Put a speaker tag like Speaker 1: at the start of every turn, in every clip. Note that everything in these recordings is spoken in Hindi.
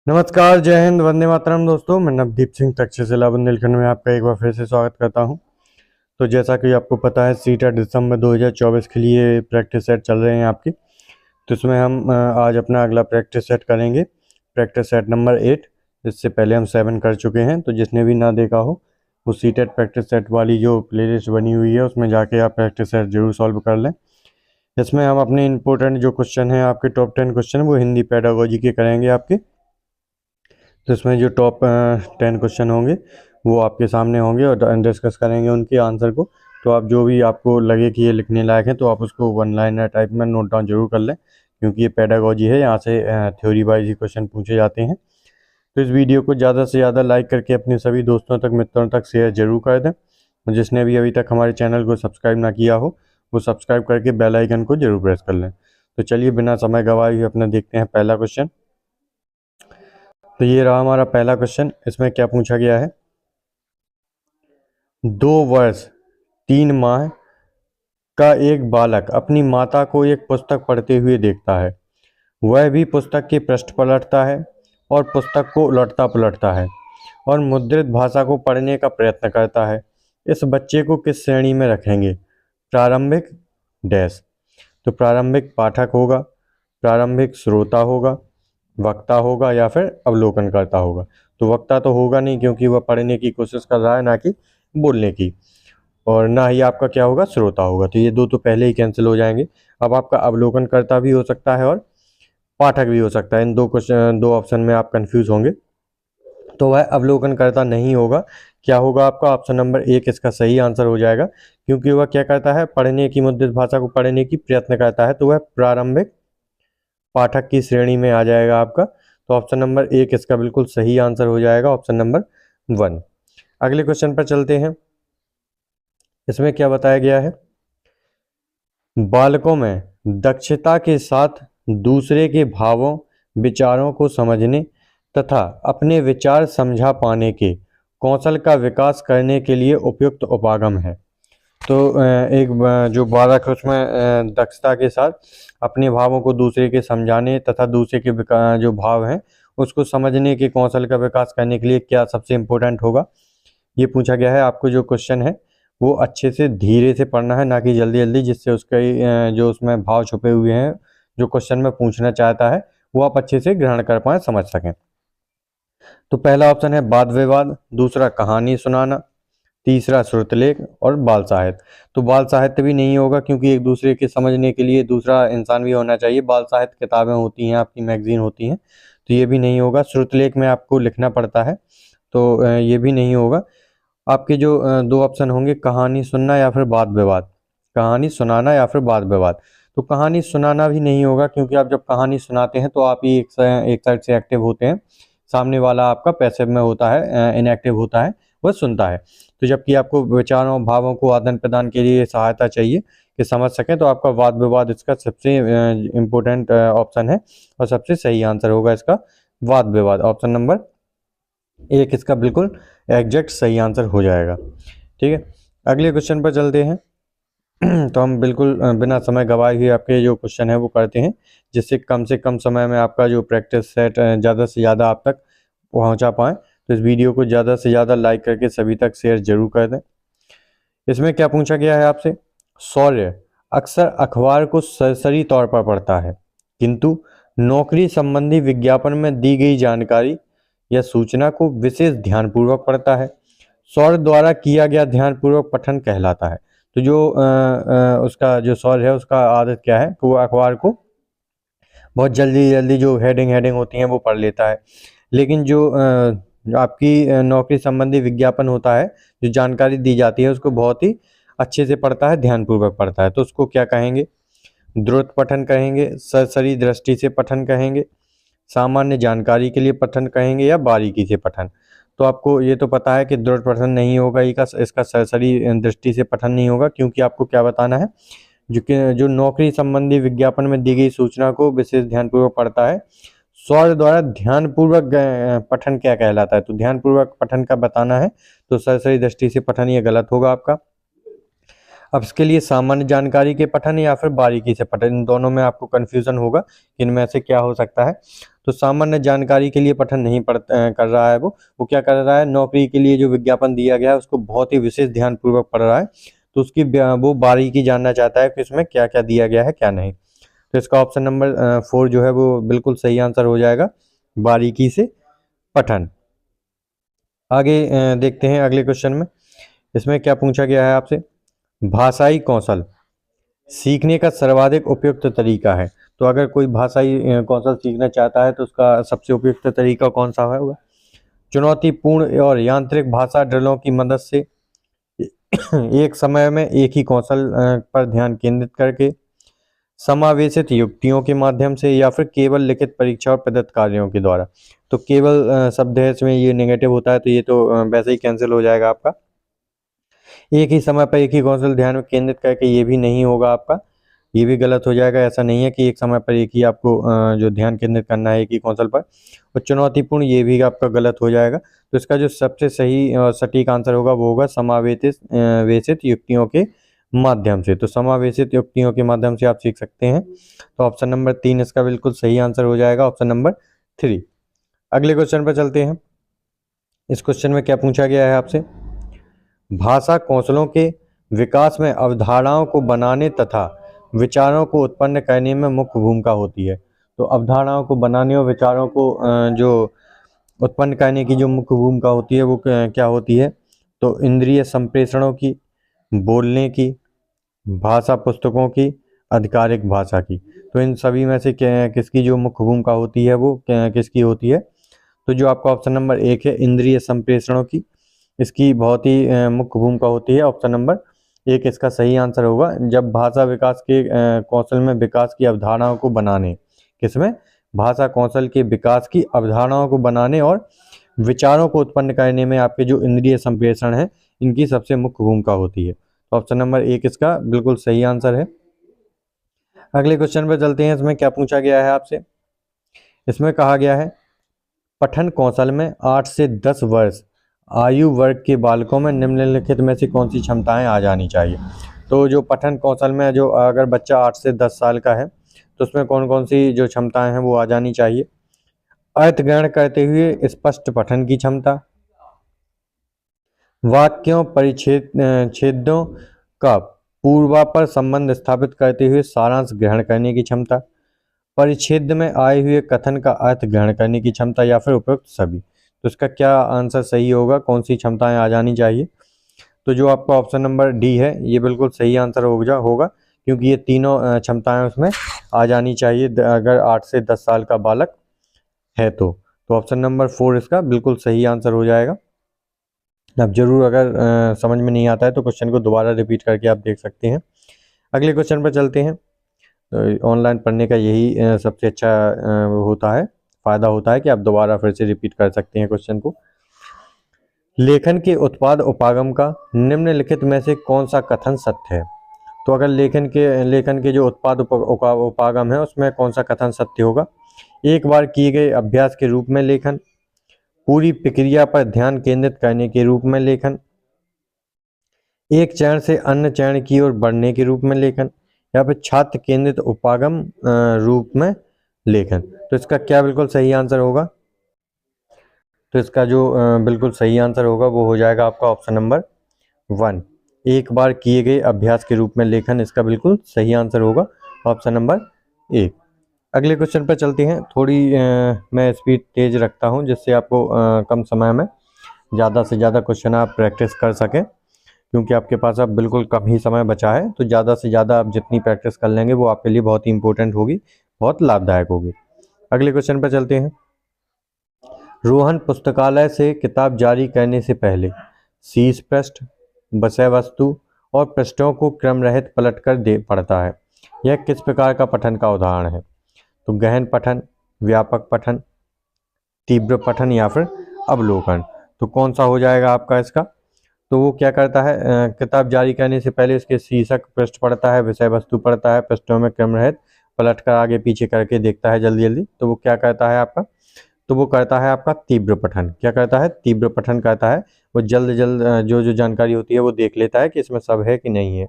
Speaker 1: नमस्कार, जय हिंद, वंदे मातरम दोस्तों। मैं नवदीप सिंह तक्षशिला बुंदेलखंड में आपका एक बार फिर से स्वागत करता हूं। तो जैसा कि आपको पता है, सीटेट दिसंबर 2024 के लिए प्रैक्टिस सेट चल रहे हैं आपकी। तो इसमें हम आज अपना अगला प्रैक्टिस सेट करेंगे, प्रैक्टिस सेट नंबर 8। इससे पहले हम 7 कर चुके हैं। तो जिसने भी ना देखा हो, वो सीटेट प्रैक्टिस सेट वाली जो प्लेलिस्ट बनी हुई है उसमें जाके आप प्रैक्टिस सेट जरूर सॉल्व कर लें। इसमें हम अपने इंपॉर्टेंट जो क्वेश्चन हैं, आपके टॉप 10 क्वेश्चन, वो हिंदी पेडागोजी के करेंगे आपके। तो इसमें जो टॉप 10 क्वेश्चन होंगे वो आपके सामने होंगे और डिस्कस करेंगे उनके आंसर को। तो आप जो भी आपको लगे कि ये लिखने लायक है तो आप उसको वन लाइनर टाइप में नोट डाउन जरूर कर लें, क्योंकि ये पेडागोजी है, यहाँ से थ्योरी वाइज ही क्वेश्चन पूछे जाते हैं। तो इस वीडियो को ज़्यादा से ज़्यादा लाइक करके अपने सभी दोस्तों तक, मित्रों तक शेयर जरूर कर दें। और जिसने भी अभी तक हमारे चैनल को सब्सक्राइब ना किया हो, वो सब्सक्राइब करके बेल आइकन को जरूर प्रेस कर लें। तो चलिए बिना समय गवाए हुए अपना देखते हैं पहला क्वेश्चन। तो ये रहा हमारा पहला क्वेश्चन। इसमें क्या पूछा गया है, 2 वर्ष 3 माह का एक बालक अपनी माता को एक पुस्तक पढ़ते हुए देखता है। वह भी पुस्तक के पृष्ठ पलटता है और पुस्तक को उलटता पुलटता है और मुद्रित भाषा को पढ़ने का प्रयत्न करता है। इस बच्चे को किस श्रेणी में रखेंगे? प्रारंभिक डैश। तो प्रारंभिक पाठक होगा, प्रारंभिक श्रोता होगा, वक्ता होगा, या फिर अवलोकन करता होगा। तो वक्ता तो होगा नहीं, क्योंकि वह पढ़ने की कोशिश कर रहा है, ना कि बोलने की। और ना ही आपका क्या होगा, श्रोता होगा। तो ये दो तो पहले ही कैंसिल हो जाएंगे। अब आपका अवलोकन करता भी हो सकता है और पाठक भी हो सकता है। इन दो ऑप्शन में आप कंफ्यूज होंगे। तो वह अवलोकन करता नहीं होगा। क्या होगा आपका? ऑप्शन नंबर 1 इसका सही आंसर हो जाएगा, क्योंकि वह क्या करता है, पढ़ने की, मुद्रित भाषा को पढ़ने की प्रयत्न करता है। तो वह प्रारंभिक पाठक की श्रेणी में आ जाएगा आपका। तो ऑप्शन नंबर 1 इसका बिल्कुल सही आंसर हो जाएगा, ऑप्शन नंबर 1। अगले क्वेश्चन पर चलते हैं। इसमें क्या बताया गया है, बालकों में दक्षता के साथ दूसरे के भावों, विचारों को समझने तथा अपने विचार समझा पाने के कौशल का विकास करने के लिए उपयुक्त उपागम है। तो जो बालक है उसमें दक्षता के साथ अपने भावों को दूसरे के समझाने तथा दूसरे के जो भाव हैं उसको समझने के कौशल का विकास करने के लिए क्या सबसे इम्पोर्टेंट होगा, ये पूछा गया है। आपको जो क्वेश्चन है वो अच्छे से धीरे से पढ़ना है, ना कि जल्दी जल्दी, जिससे उसके जो उसमें भाव छुपे हुए हैं, जो क्वेश्चन में पूछना चाहता है, वो आप अच्छे से ग्रहण कर पाएँ, समझ सकें। तो पहला ऑप्शन है वाद विवाद, दूसरा कहानी सुनाना, तीसरा श्रुतलेख और बाल साहित्य। तो बाल साहित्य भी नहीं होगा, क्योंकि एक दूसरे के समझने के लिए दूसरा इंसान भी होना चाहिए। बाल साहित्य किताबें होती हैं आपकी, मैगजीन होती हैं, तो ये भी नहीं होगा। श्रुतलेख में आपको लिखना पड़ता है, तो ये भी नहीं होगा। आपके जो दो ऑप्शन होंगे, कहानी सुनना या फिर वाद विवाद, कहानी सुनाना या फिर वाद विवाद। तो कहानी सुनाना भी नहीं होगा, क्योंकि आप जब कहानी सुनाते हैं तो आप ही एक साइड से एक्टिव होते हैं, सामने वाला आपका पैसिव में होता है, इनएक्टिव होता है, वह सुनता है। तो जबकि आपको विचारों, भावों को आदान प्रदान के लिए सहायता चाहिए कि समझ सकें, तो आपका वाद विवाद इसका सबसे इम्पोर्टेंट ऑप्शन है और सबसे सही आंसर होगा इसका वाद विवाद। ऑप्शन नंबर 1 इसका बिल्कुल एग्जैक्ट सही आंसर हो जाएगा। ठीक है, अगले क्वेश्चन पर चलते हैं। तो हम बिल्कुल बिना समय गवाए हुए आपके जो क्वेश्चन है वो करते हैं, जिससे कम से कम समय में आपका जो प्रैक्टिस सेट ज़्यादा से ज़्यादा आप तक पहुंचा पाएँ। तो इस वीडियो को ज़्यादा से ज़्यादा लाइक करके सभी तक शेयर जरूर कर दें। इसमें क्या पूछा गया है आपसे, शौर्य अक्सर अखबार को सरसरी तौर पर पढ़ता है, किंतु नौकरी संबंधी विज्ञापन में दी गई जानकारी या सूचना को विशेष ध्यानपूर्वक पढ़ता है। शौर्य द्वारा किया गया ध्यानपूर्वक पठन कहलाता है। तो जो उसका जो शौर्य है, उसका आदत क्या है, तो वो अखबार को बहुत जल्दी जल्दी जो हेडिंग होती हैं वो पढ़ लेता है। लेकिन जो आपकी नौकरी संबंधी विज्ञापन होता है, जो जानकारी दी जाती है, उसको बहुत ही अच्छे से पढ़ता है, ध्यानपूर्वक पढ़ता है। तो उसको क्या कहेंगे, द्रुत पठन कहेंगे, सरसरी दृष्टि से पठन कहेंगे, सामान्य जानकारी के लिए पठन कहेंगे, या बारीकी से पठन। तो आपको ये तो पता है कि द्रुत पठन नहीं होगा, इसका सरसरी दृष्टि से पठन नहीं होगा, क्योंकि आपको क्या बताना है, जो नौकरी संबंधी विज्ञापन में दी गई सूचना को विशेष ध्यानपूर्वक पढ़ता है। शौर्य द्वारा ध्यानपूर्वक पठन क्या कहलाता है, तो ध्यानपूर्वक पठन का बताना है, तो सरसरी दृष्टि से पठन ये गलत होगा आपका। अब इसके लिए सामान्य जानकारी के पठन या फिर बारीकी से पठन, इन दोनों में आपको कन्फ्यूज़न होगा कि इनमें से क्या हो सकता है। तो सामान्य जानकारी के लिए पठन नहीं कर रहा है वो क्या कर रहा है, नौकरी के लिए जो विज्ञापन दिया गया है उसको बहुत ही विशेष ध्यानपूर्वक पढ़ रहा है, तो उसकी वो बारीकी जानना चाहता है कि इसमें क्या क्या दिया गया है क्या नहीं। तो इसका ऑप्शन नंबर 4 जो है वो बिल्कुल सही आंसर हो जाएगा, बारीकी से पठन। आगे देखते हैं अगले क्वेश्चन में, इसमें क्या पूछा गया है आपसे, भाषाई कौशल सीखने का सर्वाधिक उपयुक्त तरीका है। तो अगर कोई भाषाई कौशल सीखना चाहता है तो उसका सबसे उपयुक्त तरीका कौन सा होगा, चुनौतीपूर्ण और यांत्रिक भाषा ड्रिलों की मदद से, एक समय में एक ही कौशल पर ध्यान केंद्रित करके, समावेशित युक्तियों के माध्यम से, या फिर केवल लिखित परीक्षा और प्रदत्त कार्यों के द्वारा। तो केवल शब्द है इसमें, ये नेगेटिव होता है तो ये तो वैसे ही कैंसिल हो जाएगा आपका। एक ही समय पर एक ही कौशल ध्यान में केंद्रित करके, ये भी नहीं होगा आपका, ये भी गलत हो जाएगा। ऐसा नहीं है कि एक समय पर एक ही आपको जो ध्यान केंद्रित करना है एक ही कौशल पर। और चुनौतीपूर्ण, ये भी आपका गलत हो जाएगा। तो इसका जो सबसे सही और सटीक आंसर होगा वो होगा समावेशित युक्तियों के माध्यम से। तो समावेशित युक्तियों के माध्यम से आप सीख सकते हैं। तो ऑप्शन नंबर 3 इसका बिल्कुल सही आंसर हो जाएगा, ऑप्शन नंबर 3। अगले क्वेश्चन पर चलते हैं। इस क्वेश्चन में क्या पूछा गया है आपसे, भाषा कौशलों के विकास में अवधारणाओं को बनाने तथा विचारों को उत्पन्न करने में मुख्य भूमिका होती है। तो अवधारणाओं को बनाने और विचारों को जो उत्पन्न करने की जो मुख्य भूमिका होती है वो क्या होती है, तो इंद्रिय संप्रेषणों की, बोलने की, भाषा पुस्तकों की, आधिकारिक भाषा की। तो इन सभी में से किसकी जो मुख्य भूमिका होती है वो किसकी होती है, तो जो आपका ऑप्शन नंबर 1 है, इंद्रिय संप्रेषणों की, इसकी बहुत ही मुख्य भूमिका होती है। ऑप्शन नंबर 1 इसका सही आंसर होगा। जब भाषा विकास के कौशल में विकास की अवधारणाओं को बनाने, किसमें, भाषा कौशल के विकास की अवधारणाओं को बनाने और विचारों को उत्पन्न करने में आपके जो इंद्रिय संप्रेषण है इनकी सबसे मुख्य भूमिका होती है। तो ऑप्शन नंबर 1 इसका बिल्कुल सही आंसर है। अगले क्वेश्चन पर चलते हैं। इसमें क्या पूछा गया है आपसे, इसमें कहा गया है पठन कौशल में 8 से 10 वर्ष आयु वर्ग के बालकों में निम्नलिखित में से कौन सी क्षमताएं आ जानी चाहिए। तो जो पठन कौशल में जो अगर बच्चा 8 से 10 साल का है तो उसमें कौन कौन सी जो क्षमताएं हैं वो आ जानी चाहिए, अर्थ ग्रहण करते हुए स्पष्ट पठन की क्षमता, वाक्यों छेदों का पूर्वापर संबंध स्थापित करते हुए सारांश ग्रहण करने की क्षमता, परिच्छेद में आए हुए कथन का अर्थ ग्रहण करने की क्षमता, या फिर उपयुक्त सभी। तो इसका क्या आंसर सही होगा, कौन सी क्षमताएं आ जानी चाहिए, तो जो आपका ऑप्शन नंबर डी है ये बिल्कुल सही आंसर होगा, क्योंकि ये तीनों क्षमताएं उसमें आ जानी चाहिए अगर 8 से 10 साल का बालक है तो ऑप्शन नंबर 4 इसका बिल्कुल सही आंसर हो जाएगा। अब जरूर अगर समझ में नहीं आता है तो क्वेश्चन को दोबारा रिपीट करके आप देख सकते हैं। अगले क्वेश्चन पर चलते हैं। तो ऑनलाइन पढ़ने का यही सबसे अच्छा होता है, फ़ायदा होता है कि आप दोबारा फिर से रिपीट कर सकते हैं क्वेश्चन को। लेखन के उत्पाद उपागम का निम्नलिखित में से कौन सा कथन सत्य है। तो अगर लेखन के जो उत्पाद उपागम है उसमें कौन सा कथन सत्य होगा, एक बार किए गए अभ्यास के रूप में लेखन, पूरी प्रक्रिया पर ध्यान केंद्रित करने के रूप में लेखन, एक चरण से अन्य चरण की ओर बढ़ने के रूप में लेखन, या फिर छात्र केंद्रित उपागम रूप में लेखन। तो इसका क्या बिल्कुल सही आंसर होगा, तो इसका जो बिल्कुल सही आंसर होगा वो हो जाएगा आपका ऑप्शन नंबर 1, एक बार किए गए अभ्यास के रूप में लेखन, इसका बिल्कुल सही आंसर होगा ऑप्शन नंबर 1। अगले क्वेश्चन पर चलते हैं। थोड़ी मैं स्पीड तेज रखता हूं जिससे आपको कम समय में ज़्यादा से ज़्यादा क्वेश्चन आप प्रैक्टिस कर सकें, क्योंकि आपके पास अब बिल्कुल कम ही समय बचा है। तो ज़्यादा से ज़्यादा आप जितनी प्रैक्टिस कर लेंगे वो आपके लिए बहुत ही इंपॉर्टेंट होगी, बहुत लाभदायक होगी। अगले क्वेश्चन पर चलते हैं। रोहन पुस्तकालय से किताब जारी करने से पहले शीर्ष पृष्ठ, विषय वस्तु और पृष्ठों को क्रम रहित पलट कर पढ़ता है। यह किस प्रकार का पठन का उदाहरण है, तो गहन पठन, व्यापक पठन, तीव्र पठन, या फिर अवलोकन। तो कौन सा हो जाएगा आपका इसका, तो वो क्या करता है, किताब जारी करने से पहले उसके शीर्षक पृष्ठ पढ़ता है, विषय वस्तु पढ़ता है, पृष्ठों में क्रम रहित पलट कर आगे पीछे करके देखता है जल्दी जल्दी। तो वो क्या करता है आपका, तो वो करता है आपका तीव्र पठन। क्या करता है? तीव्र पठन करता है। वो जल्द जल्द जो जानकारी होती है वो देख लेता है कि इसमें सब है कि नहीं है।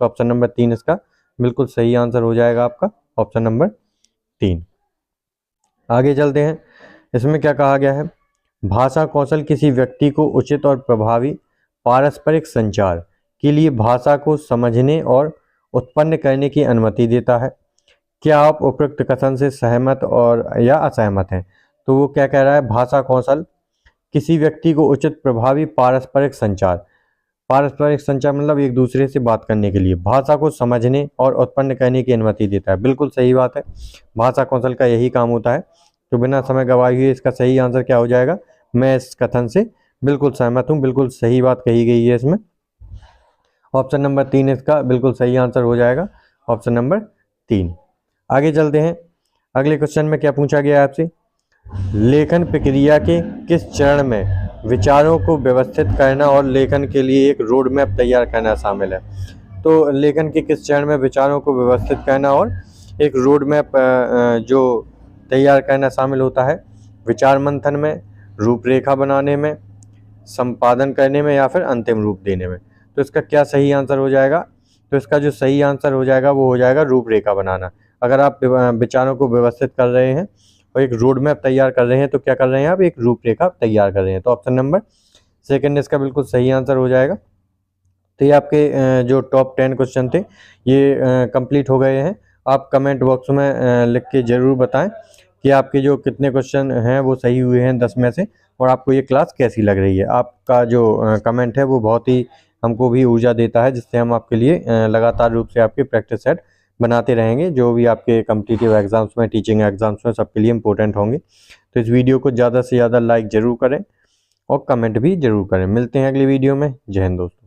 Speaker 1: तो ऑप्शन नंबर 3 इसका बिल्कुल सही आंसर हो जाएगा आपका, ऑप्शन नंबर 3। आगे चलते हैं। इसमें क्या कहा गया है? भाषा कौशल किसी व्यक्ति को उचित और प्रभावी पारस्परिक संचार के लिए भाषा को समझने और उत्पन्न करने की अनुमति देता है। क्या आप उपरोक्त कथन से सहमत और या असहमत हैं? तो वो क्या कह रहा है? भाषा कौशल किसी व्यक्ति को उचित प्रभावी पारस्परिक संचार, पारस्परिक संचार मतलब एक दूसरे से बात करने के लिए, भाषा को समझने और उत्पन्न करने की अनुमति देता है। बिल्कुल सही बात है, भाषा कौशल का यही काम होता है। तो बिना समय गवाए हुए इसका सही आंसर क्या हो जाएगा? मैं इस कथन से बिल्कुल सहमत हूँ, बिल्कुल सही बात कही गई है इसमें। ऑप्शन नंबर 3 इसका बिल्कुल सही आंसर हो जाएगा, ऑप्शन नंबर 3। आगे चलते हैं। अगले क्वेश्चन में क्या पूछा गया है आपसे? लेखन प्रक्रिया के किस चरण में विचारों को व्यवस्थित करना और लेखन के लिए एक रोड मैप तैयार करना शामिल है? तो लेखन के किस चरण में विचारों को व्यवस्थित करना और एक रोड मैप जो तैयार करना शामिल होता है? विचार मंथन में, रूपरेखा बनाने में, संपादन करने में या फिर अंतिम रूप देने में? तो इसका क्या सही आंसर हो जाएगा? तो इसका जो सही आंसर हो जाएगा वो हो जाएगा रूपरेखा बनाना। अगर आप विचारों को व्यवस्थित कर रहे हैं और एक रोड मैप तैयार कर रहे हैं तो क्या कर रहे हैं आप? एक रूपरेखा तैयार कर रहे हैं। तो ऑप्शन नंबर 2 इसका बिल्कुल सही आंसर हो जाएगा। तो ये आपके जो टॉप 10 क्वेश्चन थे ये कंप्लीट हो गए हैं। आप कमेंट बॉक्स में लिख के ज़रूर बताएं कि आपके जो कितने क्वेश्चन हैं वो सही हुए हैं 10 में से, और आपको ये क्लास कैसी लग रही है। आपका जो कमेंट है वो बहुत ही हमको भी ऊर्जा देता है, जिससे हम आपके लिए लगातार रूप से आपके प्रैक्टिस सेट बनाते रहेंगे, जो भी आपके कॉम्पिटिटिव एग्जाम्स में, टीचिंग एग्जाम्स में, सबके लिए इंपॉर्टेंट होंगे। तो इस वीडियो को ज़्यादा से ज़्यादा लाइक ज़रूर करें और कमेंट भी ज़रूर करें। मिलते हैं अगली वीडियो में। जय हिंद दोस्तों।